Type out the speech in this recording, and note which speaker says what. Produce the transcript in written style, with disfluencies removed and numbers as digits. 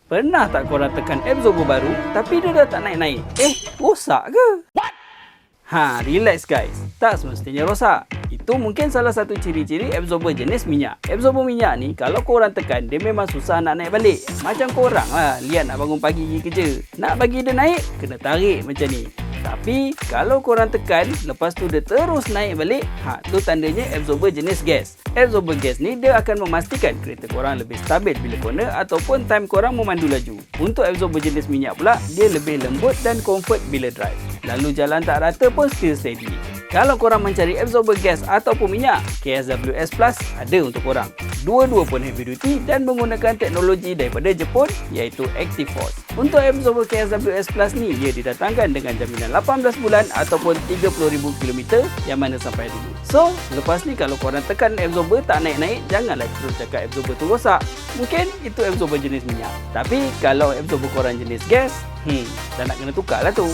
Speaker 1: Pernah tak korang tekan absorber baru tapi dia dah tak naik-naik? Rosak ke? What? Relax guys. Tak semestinya rosak. Itu mungkin salah satu ciri-ciri absorber jenis minyak. Absorber minyak ni kalau korang tekan dia memang susah nak naik balik. Macam korang lah lihat nak bangun pagi pergi kerja. Nak bagi dia naik, kena tarik macam ni. Tapi kalau korang tekan lepas tu dia terus naik balik, tu tandanya absorber jenis gas. Absorber gas ni dia akan memastikan kereta korang lebih stabil bila corner ataupun time korang memandu laju. Untuk absorber jenis minyak pula, dia lebih lembut dan comfort bila drive. Lalu jalan tak rata pun still steady. Kalau korang mencari absorber gas ataupun minyak, KSWS Plus ada untuk korang. Dua-dua pun heavy duty dan menggunakan teknologi daripada Jepun iaitu Active Force. Untuk absorber KSWS Plus ni, ia didatangkan dengan jaminan 18 bulan ataupun 30,000 km yang mana sampai dulu. So, lepas ni kalau korang tekan absorber tak naik-naik, janganlah terus cakap absorber tu rosak. Mungkin itu absorber jenis minyak. Tapi kalau absorber korang jenis gas, dah nak kena tukar lah tu.